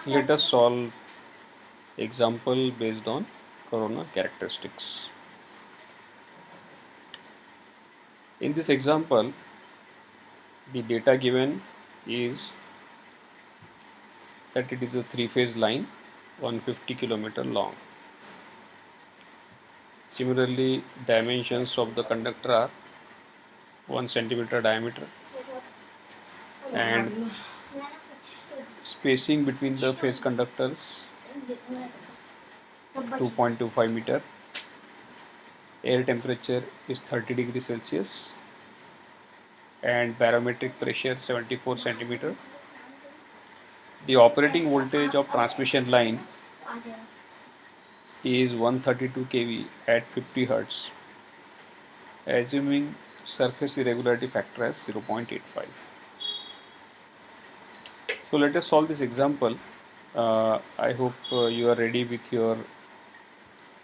Let us solve example based on corona characteristics. In this example, the data given is that it is a three-phase line 150 km long. Similarly, dimensions of the conductor are 1 centimeter diameter and spacing between the phase conductors 2.25 meter. Air temperature is 30 degrees Celsius and barometric pressure 74 centimeter. The operating voltage of transmission line is 132 kV at 50 Hz, assuming surface irregularity factor as 0.85. So let us solve this example. I hope you are ready with your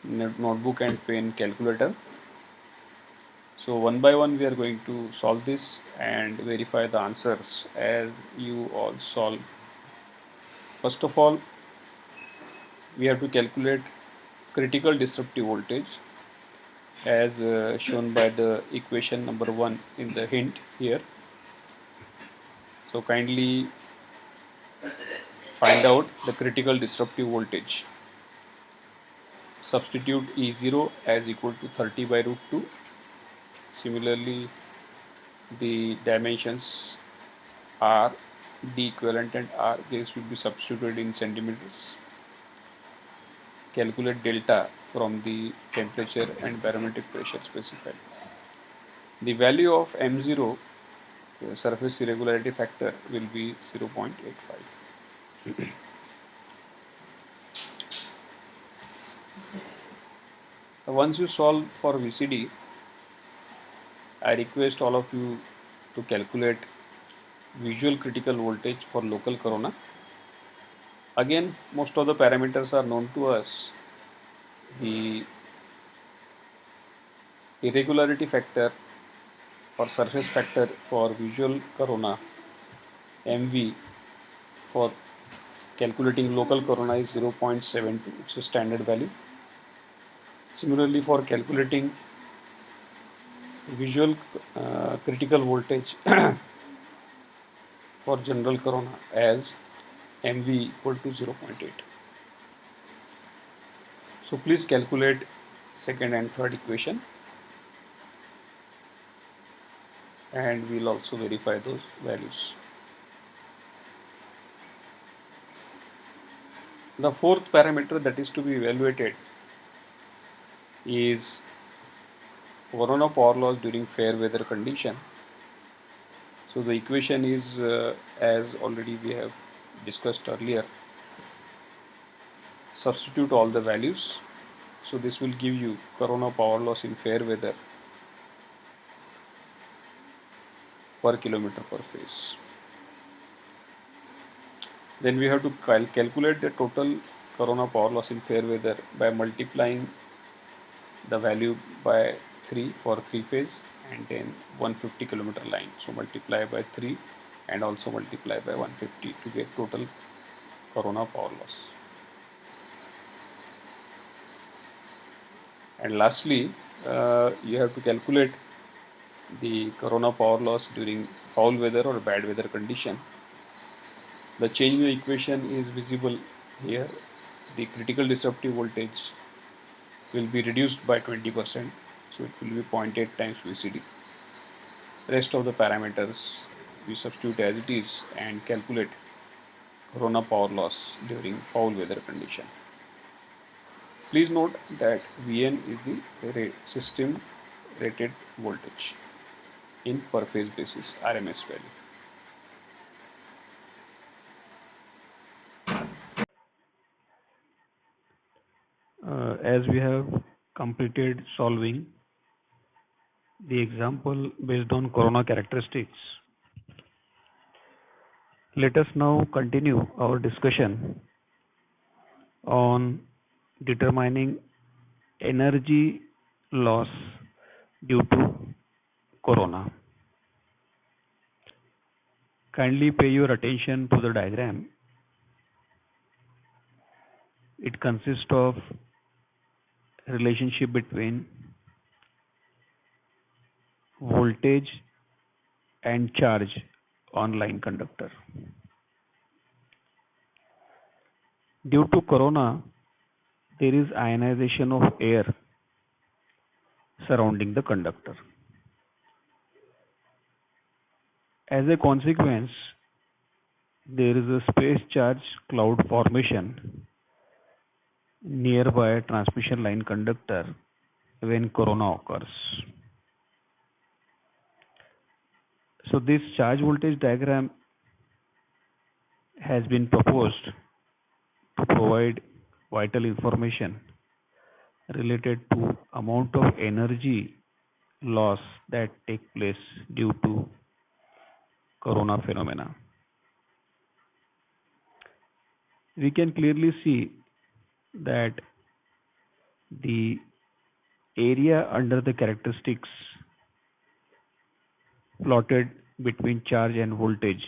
notebook and pen calculator. So one by one we are going to solve this and verify the answers as you all solve. First of all, we have to calculate critical disruptive voltage as shown by the equation number 1 in the hint here. So kindly find out the critical disruptive voltage. Substitute E0 as equal to 30 by root 2. Similarly, the dimensions R, D equivalent and R, they should be substituted in centimeters. Calculate delta from the temperature and barometric pressure specified. The value of M0, surface irregularity factor, will be 0.85. Once you solve for VCD, I request all of you to calculate visual critical voltage for local corona. Again, most of the parameters are known to us. The irregularity factor or surface factor for visual corona, MV, for calculating local corona is 0.72. It's a standard value. Similarly, for calculating visual critical voltage for general corona as MV equal to 0.8. So please calculate second and third equation and we'll also verify those values. The fourth parameter that is to be evaluated is corona power loss during fair weather condition. So the equation is as already we have discussed earlier. Substitute all the values. So this will give you corona power loss in fair weather per kilometer per phase. Then we have to calculate the total corona power loss in fair weather by multiplying the value by 3 for 3 phase and then 150 kilometer line. So multiply by 3 and also multiply by 150 to get total corona power loss. And lastly, you have to calculate the corona power loss during foul weather or bad weather condition. The change in the equation is visible here. The critical disruptive voltage will be reduced by 20%, so it will be 0.8 times VCD. Rest of the parameters we substitute as it is and calculate corona power loss during foul weather condition. Please note that Vn is the system rated voltage in per phase basis RMS value. As we have completed solving the example based on corona characteristics, let us now continue our discussion on determining energy loss due to corona. Kindly pay your attention to the diagram It consists of relationship between voltage and charge on line conductor. Due to corona, there is ionization of air surrounding the conductor. As a consequence, there is a space charge cloud formation nearby a transmission line conductor when corona occurs. So this charge voltage diagram has been proposed to provide vital information related to amount of energy loss that take place due to corona phenomena. We can clearly see that the area under the characteristics plotted between charge and voltage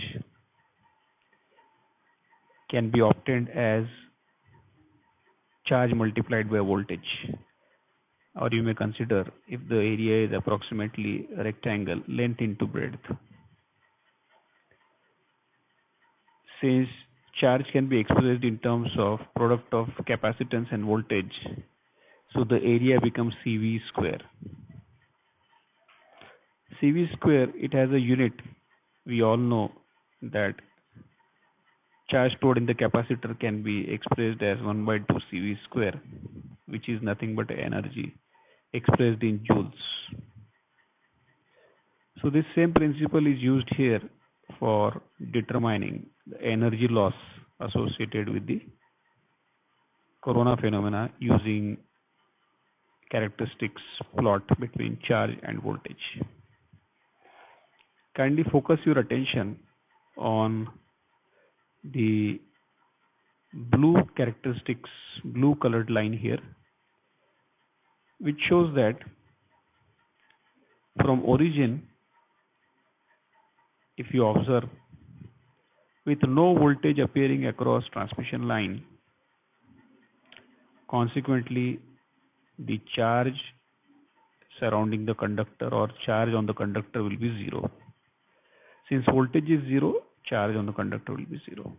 can be obtained as charge multiplied by voltage, or you may consider if the area is approximately a rectangle length into breadth. Since charge can be expressed in terms of product of capacitance and voltage, so the area becomes CV square. CV square, it has a unit. We all know that charge stored in the capacitor can be expressed as 1 by 2 CV square, which is nothing but energy expressed in joules. So this same principle is used here for determining the energy loss associated with the corona phenomena using characteristics plot between charge and voltage. Kindly focus your attention on the blue characteristics, blue colored line here, which shows that from origin, if you observe, with no voltage appearing across transmission line, consequently the charge surrounding the conductor or charge on the conductor will be zero. Since voltage is zero, charge on the conductor will be zero.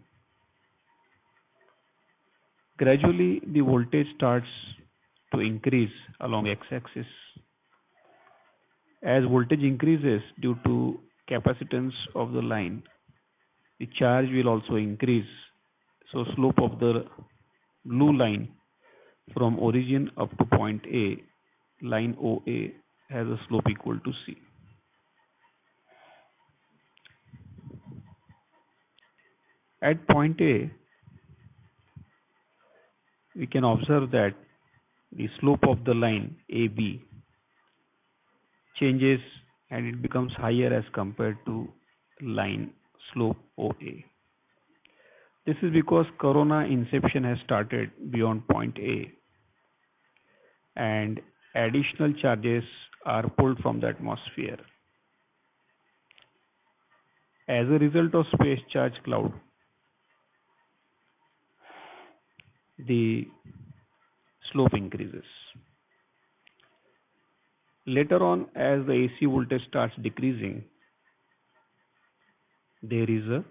Gradually, the voltage starts to increase along x-axis. As voltage increases due to capacitance of the line, the charge will also increase. So slope of the blue line from origin up to point A, line OA, has a slope equal to C. At point A, we can observe that the slope of the line AB changes and it becomes higher as compared to line slope OA. This is because corona inception has started beyond point A and additional charges are pulled from the atmosphere. As a result of space charge cloud, the slope increases. Later on, as the AC voltage starts decreasing, there is a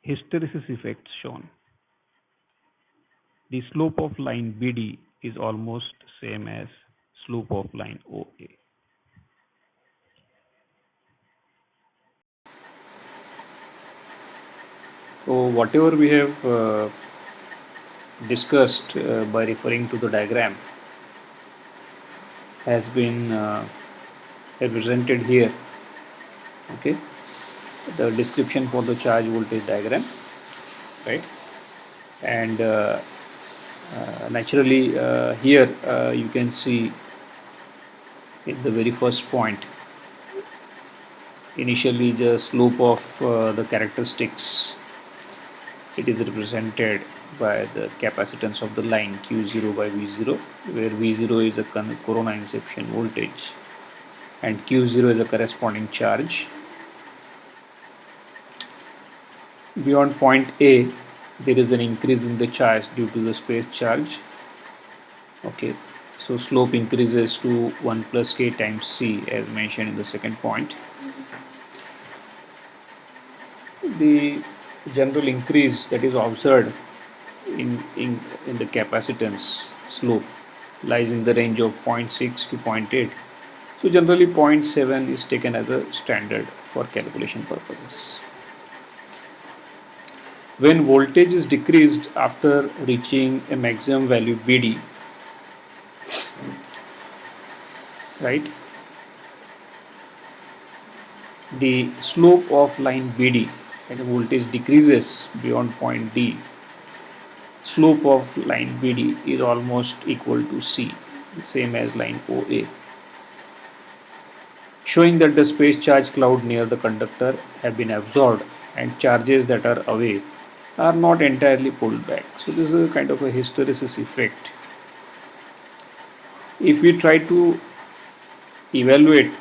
hysteresis effect shown. The slope of line BD is almost same as slope of line OA. So whatever we have discussed by referring to the diagram has been represented here. Okay, the description for the charge voltage diagram, right? And naturally here you can see in the very first point, initially the slope of the characteristics, it is represented by the capacitance of the line Q0 by V0, where V0 is a corona inception voltage and Q0 is a corresponding charge. Beyond point A, there is an increase in the charge due to the space charge. Okay, so slope increases to 1 plus k times c as mentioned in the second point. The general increase that is observed in the capacitance slope lies in the range of zero point 0.6 to zero point 0.8. So generally 0.7 is taken as a standard for calculation purposes. When voltage is decreased after reaching a maximum value BD, right, the slope of line BD and voltage decreases beyond point D, slope of line BD is almost equal to C, same as line OA, showing that the space charge cloud near the conductor have been absorbed and charges that are away are not entirely pulled back. So this is a kind of a hysteresis effect. If we try to evaluate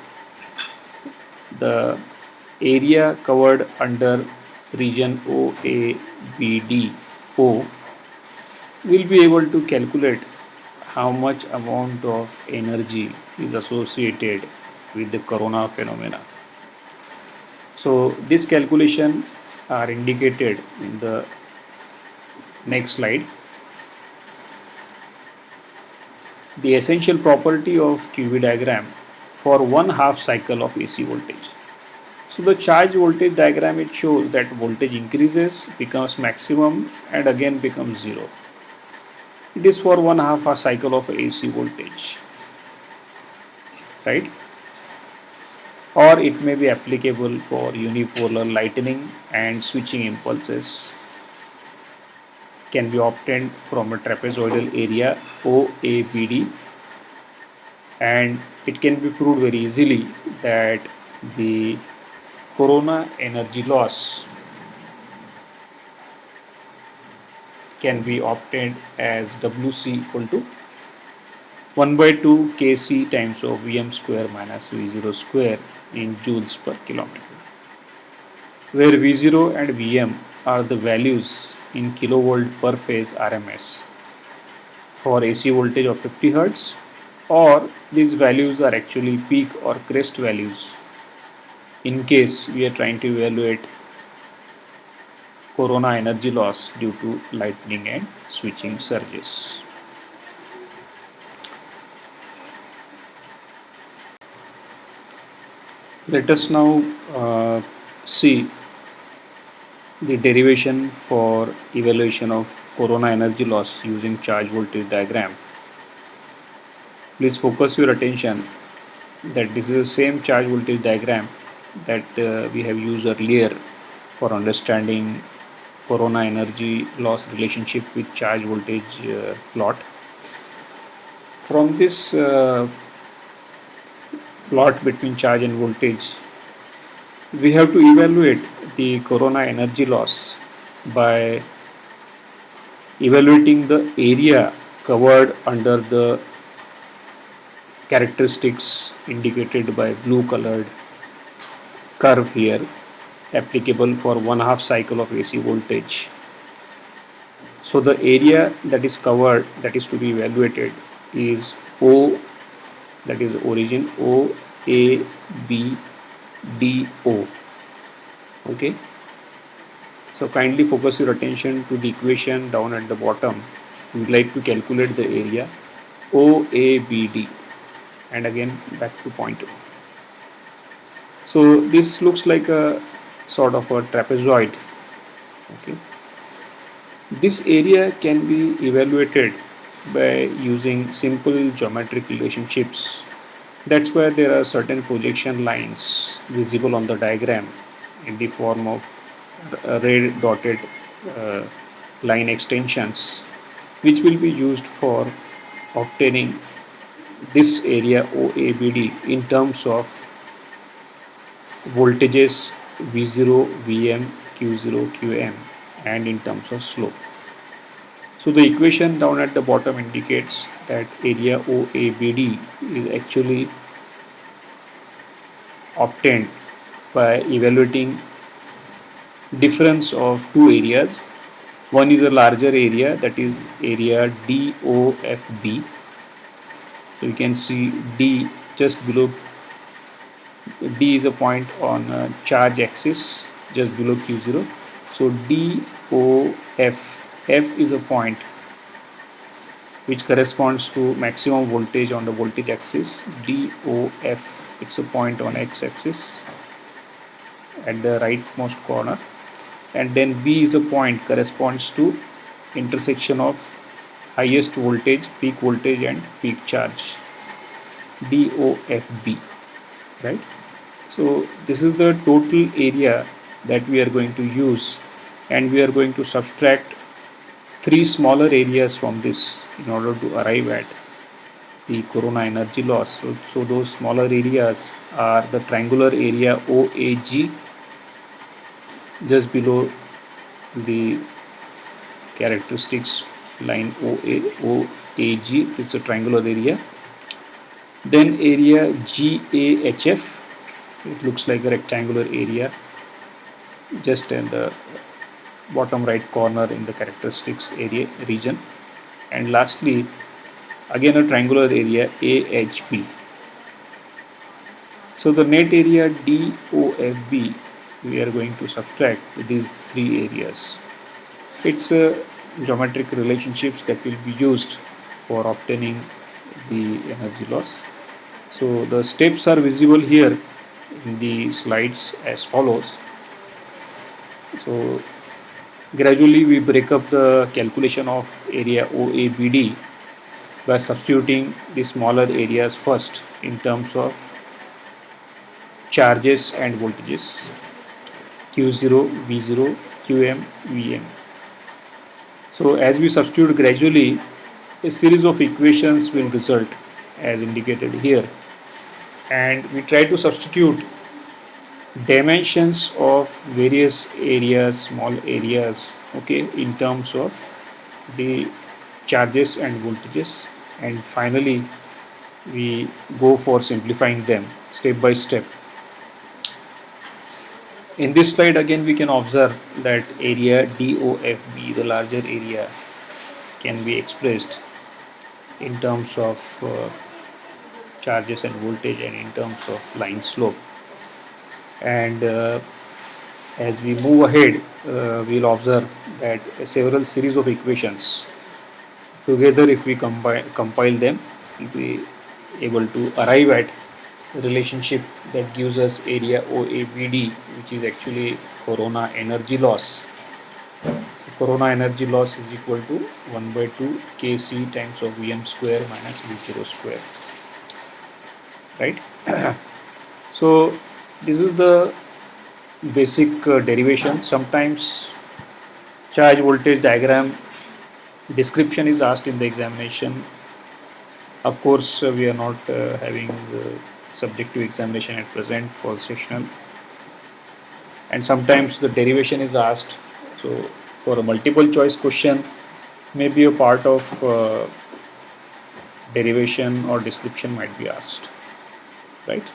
the area covered under region OABDO, we'll be able to calculate how much amount of energy is associated with the corona phenomena. So these calculations are indicated in the next slide. The essential property of QV diagram for one half cycle of AC voltage. So the charge voltage diagram, it shows that voltage increases, becomes maximum and again becomes zero. It is for one half a cycle of AC voltage, right? Or it may be applicable for unipolar lightning and switching impulses can be obtained from a trapezoidal area OABD, and it can be proved very easily that the corona energy loss can be obtained as WC equal to 1 by 2 Kc times of Vm square minus V0 square in joules per kilometer, where V0 and Vm are the values in kilovolt per phase RMS for AC voltage of 50 Hz, or these values are actually peak or crest values in case we are trying to evaluate corona energy loss due to lightning and switching surges. Let us now see the derivation for evaluation of corona energy loss using charge voltage diagram. Please focus your attention that this is the same charge voltage diagram that we have used earlier for understanding corona energy loss relationship with charge voltage plot. From this plot between charge and voltage, we have to evaluate the corona energy loss by evaluating the area covered under the characteristics indicated by blue colored curve here, applicable for one half cycle of AC voltage. So the area that is covered, that is to be evaluated, is O, that is origin O A B D O. Okay, so kindly focus your attention to the equation down at the bottom. We would like to calculate the area OABD, and again back to point O. So this looks like a sort of a trapezoid. Okay, this area can be evaluated by using simple geometric relationships. That's why there are certain projection lines visible on the diagram in the form of red dotted uh, line extensions, which will be used for obtaining this area OABD in terms of voltages V0, Vm, Q0, Qm, and in terms of slope. So the equation down at the bottom indicates that area OABD is actually obtained by evaluating difference of two areas One is a larger area, that is area DOFB. So you can see D just below. D is a point on charge axis just below Q0. So DOF, F is a point which corresponds to maximum voltage on the voltage axis. DOF, it's a point on X axis at the rightmost corner. And then B is a point corresponds to intersection of highest voltage, peak voltage and peak charge. DOFB, right? So this is the total area that we are going to use, and we are going to subtract three smaller areas from this in order to arrive at the corona energy loss. So those smaller areas are the triangular area OAG just below the characteristics line OAG is the triangular area. Then area GAHF, it looks like a rectangular area just in the bottom right corner in the characteristics area region. And lastly, again a triangular area AHB. So the net area DOFB we are going to subtract these three areas. It's geometric relationships that will be used for obtaining the energy loss. So the steps are visible here in the slides as follows. So gradually we break up the calculation of area OABD by substituting the smaller areas first in terms of charges and voltages Q0, V0, Qm, Vm. So as we substitute gradually, a series of equations will result as indicated here, and we try to substitute dimensions of various areas, small areas, okay, in terms of the charges and voltages, and finally we go for simplifying them step by step. In this slide again we can observe that area DOFB, the larger area, can be expressed in terms of charges and voltage and in terms of line slope. And as we move ahead, we'll observe that several series of equations together, if we compile them, we'll be able to arrive at a relationship that gives us area OABD, which is actually corona energy loss. So corona energy loss is equal to 1 by 2 Kc times of Vm square minus V0 square, right? So this is the basic derivation. Sometimes charge voltage diagram description is asked in the examination. Of course, we are not having subjective examination at present for sectional, and sometimes the derivation is asked. So for a multiple choice question, maybe a part of derivation or description might be asked, right?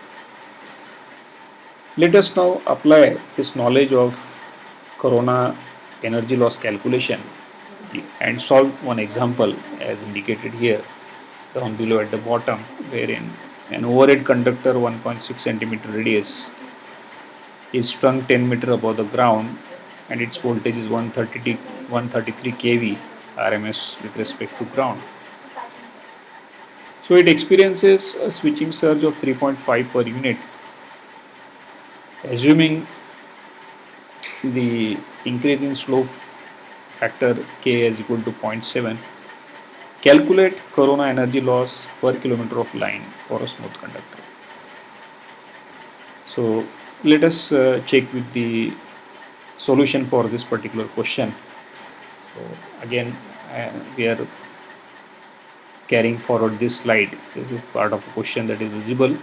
Let us now apply this knowledge of corona energy loss calculation and solve one example as indicated here down below at the bottom, wherein an overhead conductor 1.6 centimeter radius is strung 10 meter above the ground and its voltage is 133 kV RMS with respect to ground. So it experiences a switching surge of 3.5 per unit. Assuming the increase in slope factor K is equal to 0.7, calculate corona energy loss per kilometer of line for a smooth conductor. So let us check with the solution for this particular question. So again we are carrying forward this slide. This is part of a question that is visible.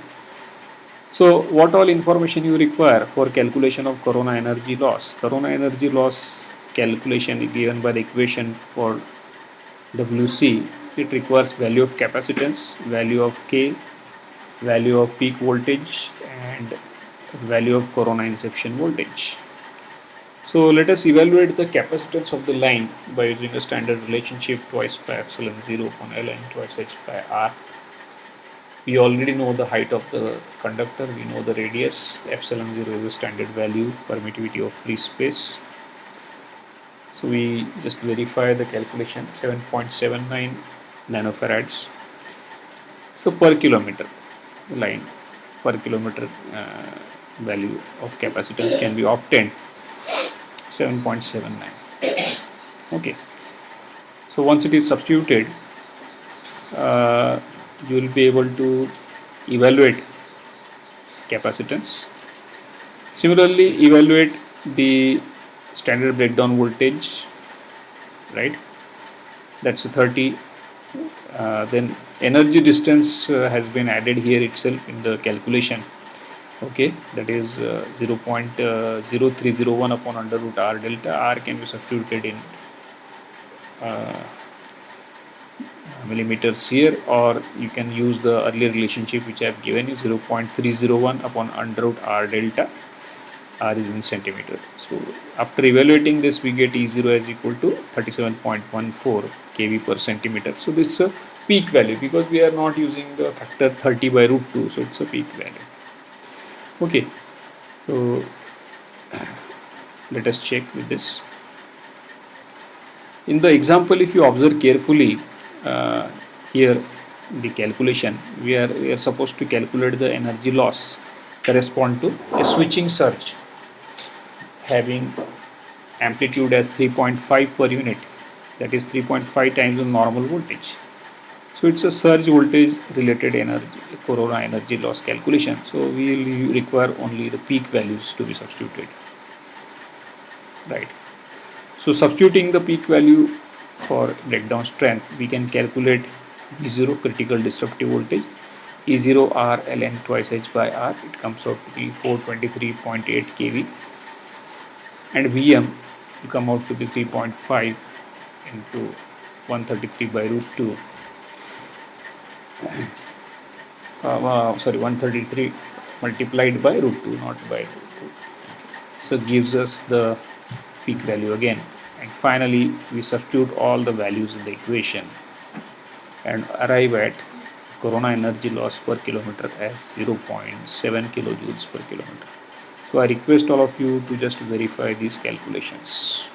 So what all information you require for calculation of corona energy loss? Corona energy loss calculation is given by the equation for WC. It requires value of capacitance, value of K, value of peak voltage and value of corona inception voltage. So let us evaluate the capacitance of the line by using a standard relationship twice pi epsilon 0 upon ln twice h by r. We already know the height of the conductor, we know the radius, epsilon 0 is the standard value, permittivity of free space. So we just verify the calculation, 7.79 nanofarads. So per kilometer line, per kilometer value of capacitance can be obtained, 7.79. Okay. So once it is substituted, you will be able to evaluate capacitance. Similarly, evaluate the standard breakdown voltage, right? That's a 30. Then energy distance has been added here itself in the calculation. Okay, that is 0.0301 upon under root r delta. R can be substituted in millimeters here, or you can use the earlier relationship which I have given you, 0.301 upon under root r delta. R is in centimeter. So after evaluating this, we get E0 as equal to 37.14 kV per centimeter. So this is a peak value because we are not using the factor 30 by root 2. So it's a peak value. Okay. So let us check with this. In the example, if you observe carefully, here the calculation, we are supposed to calculate the energy loss correspond to a switching surge having amplitude as 3.5 per unit, that is 3.5 times the normal voltage. So it's a surge voltage related energy, corona energy loss calculation. So we will require only the peak values to be substituted, right? So substituting the peak value for breakdown strength, we can calculate V0 critical disruptive voltage, E0 R ln twice h by r, it comes out to be 423.8 kV, and Vm will come out to be 3.5 into 133 by root 2. 133 multiplied by root 2, not by root 2. So gives us the peak value again. And finally, we substitute all the values in the equation and arrive at corona energy loss per kilometer as 0.7 kilojoules per kilometer. So I request all of you to just verify these calculations.